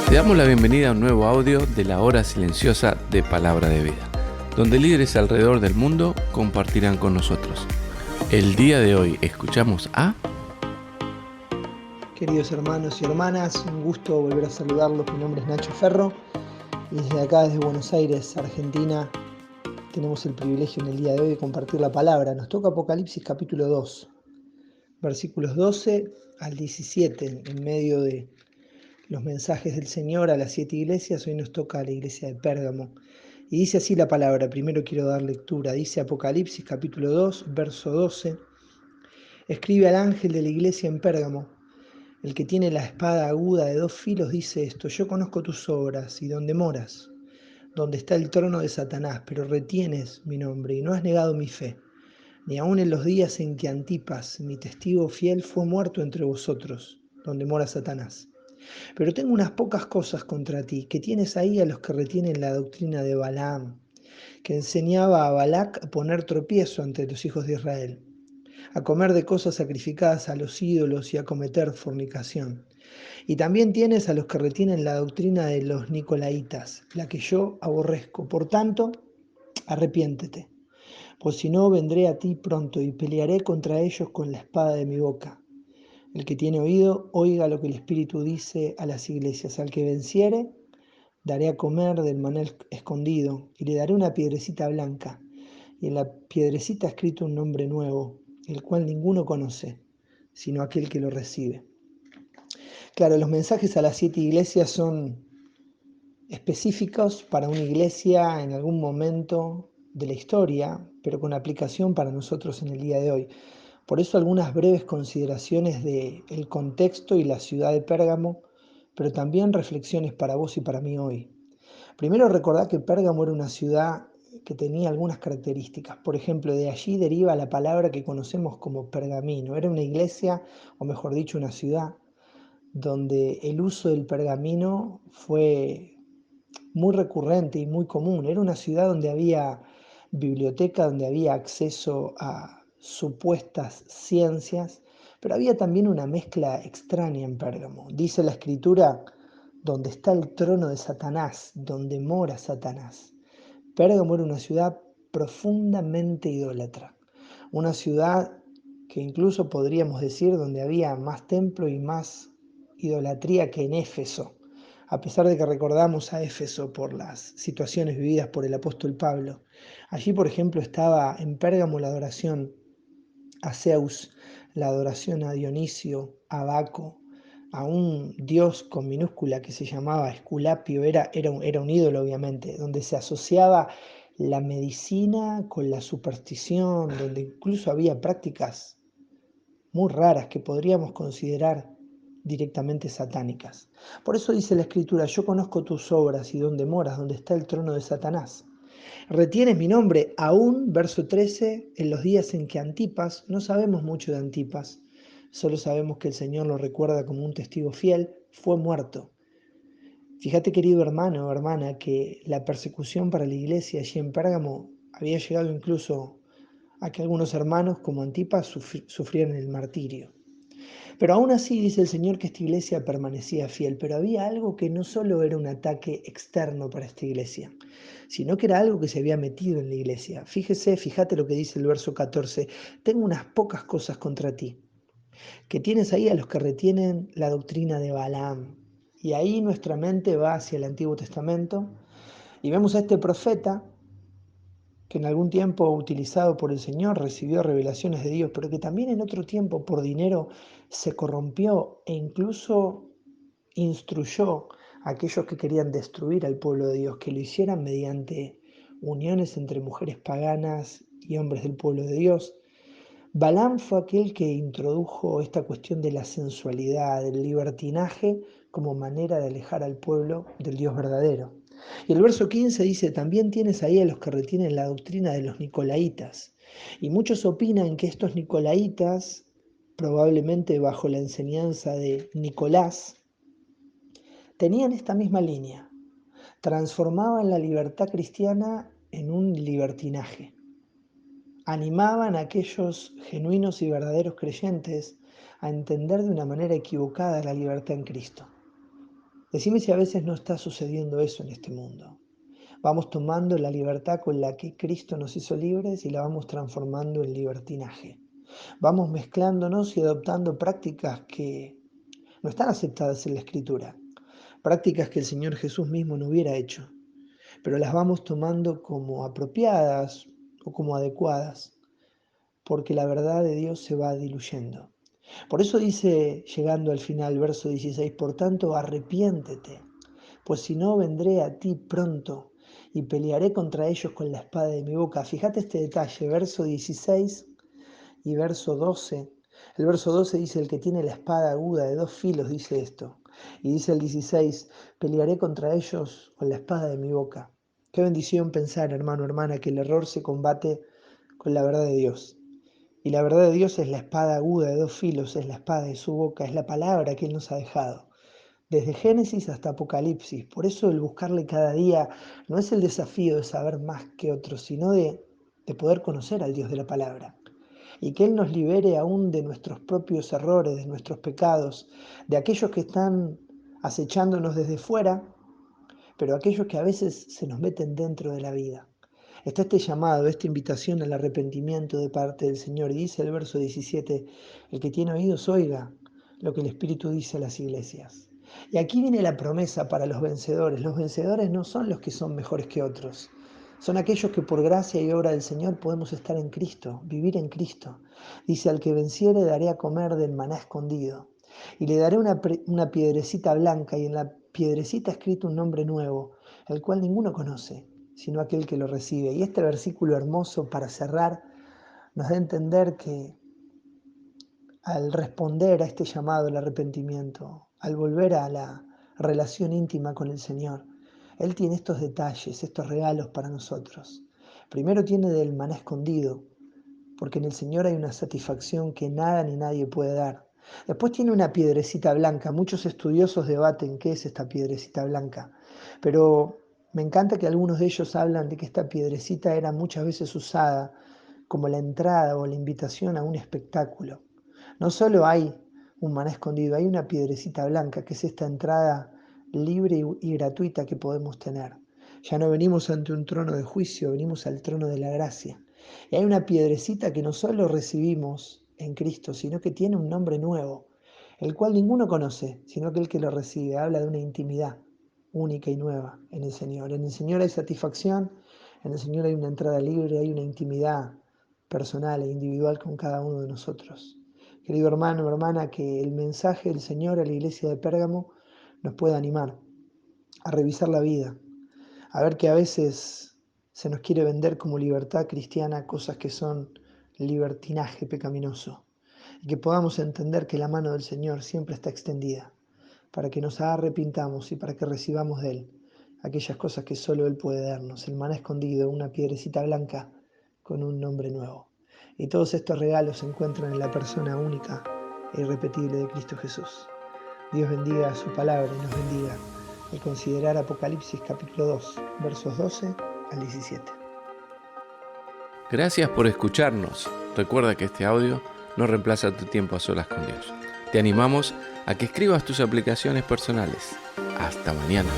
Te damos la bienvenida a un nuevo audio de la hora silenciosa de Palabra de Vida, donde líderes alrededor del mundo compartirán con nosotros. El día de hoy escuchamos a... Queridos hermanos y hermanas, un gusto volver a saludarlos. Mi nombre es Nacho Ferro y desde acá, desde Buenos Aires, Argentina, tenemos el privilegio en el día de hoy de compartir la palabra. Nos toca Apocalipsis capítulo 2, versículos 12 al 17, en medio de los mensajes del Señor a las 7 iglesias. Hoy nos toca a la iglesia de Pérgamo. Y dice así la palabra, primero quiero dar lectura. Dice Apocalipsis capítulo 2, verso 12. Escribe al ángel de la iglesia en Pérgamo. El que tiene la espada aguda de 2 filos dice esto: yo conozco tus obras y dónde moras, donde está el trono de Satanás, pero retienes mi nombre y no has negado mi fe, ni aun en los días en que Antipas, mi testigo fiel, fue muerto entre vosotros, donde mora Satanás. Pero tengo unas pocas cosas contra ti, que tienes ahí a los que retienen la doctrina de Balaam, que enseñaba a Balac a poner tropiezo ante los hijos de Israel, a comer de cosas sacrificadas a los ídolos y a cometer fornicación. Y también tienes a los que retienen la doctrina de los nicolaitas, la que yo aborrezco. Por tanto, arrepiéntete, pues si no, vendré a ti pronto y pelearé contra ellos con la espada de mi boca. El que tiene oído, oiga lo que el Espíritu dice a las iglesias. Al que venciere, daré a comer del maná escondido, y le daré una piedrecita blanca, y en la piedrecita escrito un nombre nuevo, el cual ninguno conoce, sino aquel que lo recibe. Claro, los mensajes a las 7 iglesias son específicos para una iglesia en algún momento de la historia, pero con aplicación para nosotros en el día de hoy. Por eso algunas breves consideraciones del contexto y la ciudad de Pérgamo, pero también reflexiones para vos y para mí hoy. Primero, recordá que Pérgamo era una ciudad que tenía algunas características. Por ejemplo, de allí deriva la palabra que conocemos como pergamino. Era una iglesia, o mejor dicho, una ciudad, donde el uso del pergamino fue muy recurrente y muy común. Era una ciudad donde había biblioteca, donde había acceso a supuestas ciencias, pero había también una mezcla extraña en Pérgamo. Dice la escritura: donde está el trono de Satanás, donde mora Satanás. Pérgamo era una ciudad profundamente idólatra, una ciudad que incluso podríamos decir donde había más templo y más idolatría que en Éfeso, a pesar de que recordamos a Éfeso por las situaciones vividas por el apóstol Pablo. Allí, por ejemplo, estaba en Pérgamo la adoración a Zeus, la adoración a Dionisio, a Baco, a un dios con minúscula que se llamaba Esculapio. Era un ídolo, obviamente, donde se asociaba la medicina con la superstición, donde incluso había prácticas muy raras que podríamos considerar directamente satánicas. Por eso dice la escritura: yo conozco tus obras y dónde moras, donde está el trono de Satanás. Retienes mi nombre aún, verso 13, en los días en que Antipas, no sabemos mucho de Antipas, solo sabemos que el Señor lo recuerda como un testigo fiel, fue muerto. Fíjate, querido hermano o hermana, que la persecución para la iglesia allí en Pérgamo había llegado incluso a que algunos hermanos como Antipas sufrieran el martirio. Pero aún así dice el Señor que esta iglesia permanecía fiel, pero había algo que no solo era un ataque externo para esta iglesia, sino que era algo que se había metido en la iglesia. Fíjate lo que dice el verso 14: tengo unas pocas cosas contra ti, que tienes ahí a los que retienen la doctrina de Balaam. Y ahí nuestra mente va hacia el Antiguo Testamento y vemos a este profeta que en algún tiempo, utilizado por el Señor, recibió revelaciones de Dios, pero que también en otro tiempo por dinero se corrompió e incluso instruyó a aquellos que querían destruir al pueblo de Dios, que lo hicieran mediante uniones entre mujeres paganas y hombres del pueblo de Dios. Balaam fue aquel que introdujo esta cuestión de la sensualidad, del libertinaje, como manera de alejar al pueblo del Dios verdadero. Y el verso 15 dice: también tienes ahí a los que retienen la doctrina de los nicolaitas. Y muchos opinan que estos nicolaitas, probablemente bajo la enseñanza de Nicolás, tenían esta misma línea. Transformaban la libertad cristiana en un libertinaje. Animaban a aquellos genuinos y verdaderos creyentes a entender de una manera equivocada la libertad en Cristo. Decime si a veces no está sucediendo eso en este mundo. Vamos tomando la libertad con la que Cristo nos hizo libres y la vamos transformando en libertinaje. Vamos mezclándonos y adoptando prácticas que no están aceptadas en la Escritura, prácticas que el Señor Jesús mismo no hubiera hecho, pero las vamos tomando como apropiadas o como adecuadas, porque la verdad de Dios se va diluyendo. Por eso dice, llegando al final, verso 16, por tanto, arrepiéntete, pues si no, vendré a ti pronto y pelearé contra ellos con la espada de mi boca. Fíjate este detalle, verso 16 y verso 12. El verso 12 dice, el que tiene la espada aguda de 2 filos, dice esto. Y dice el 16, pelearé contra ellos con la espada de mi boca. Qué bendición pensar, hermano, hermana, que el error se combate con la verdad de Dios. Y la verdad de Dios es la espada aguda de 2 filos, es la espada de su boca, es la palabra que Él nos ha dejado. Desde Génesis hasta Apocalipsis. Por eso el buscarle cada día no es el desafío de saber más que otros, sino de poder conocer al Dios de la palabra. Y que Él nos libere aún de nuestros propios errores, de nuestros pecados, de aquellos que están acechándonos desde fuera, pero aquellos que a veces se nos meten dentro de la vida. Está este llamado, esta invitación al arrepentimiento de parte del Señor. Y dice el verso 17, el que tiene oídos oiga lo que el Espíritu dice a las iglesias. Y aquí viene la promesa para los vencedores. Los vencedores no son los que son mejores que otros. Son aquellos que por gracia y obra del Señor podemos estar en Cristo, vivir en Cristo. Dice, al que venciere daré a comer del maná escondido. Y le daré una piedrecita blanca y en la piedrecita escrito un nombre nuevo, el cual ninguno conoce, sino aquel que lo recibe. Y este versículo hermoso para cerrar nos da a entender que al responder a este llamado al arrepentimiento, al volver a la relación íntima con el Señor, Él tiene estos detalles, estos regalos para nosotros. Primero tiene del maná escondido, porque en el Señor hay una satisfacción que nada ni nadie puede dar. Después tiene una piedrecita blanca. Muchos estudiosos debaten qué es esta piedrecita blanca, pero me encanta que algunos de ellos hablan de que esta piedrecita era muchas veces usada como la entrada o la invitación a un espectáculo. No solo hay un maná escondido, hay una piedrecita blanca, que es esta entrada libre y gratuita que podemos tener. Ya no venimos ante un trono de juicio, venimos al trono de la gracia. Y hay una piedrecita que no solo recibimos en Cristo, sino que tiene un nombre nuevo, el cual ninguno conoce, sino que el que lo recibe. Habla de una intimidad única y nueva en el Señor. En el Señor hay satisfacción, en el Señor hay una entrada libre, hay una intimidad personal e individual con cada uno de nosotros. Querido hermano, hermana, que el mensaje del Señor a la iglesia de Pérgamo nos pueda animar a revisar la vida, a ver que a veces se nos quiere vender como libertad cristiana cosas que son libertinaje pecaminoso, y que podamos entender que la mano del Señor siempre está extendida para que nos arrepintamos y para que recibamos de Él aquellas cosas que solo Él puede darnos, el maná escondido, una piedrecita blanca con un nombre nuevo. Y todos estos regalos se encuentran en la persona única e irrepetible de Cristo Jesús. Dios bendiga su palabra y nos bendiga al considerar Apocalipsis capítulo 2, versos 12 al 17. Gracias por escucharnos. Recuerda que este audio no reemplaza tu tiempo a solas con Dios. Te animamos a que escribas tus aplicaciones personales. Hasta mañana.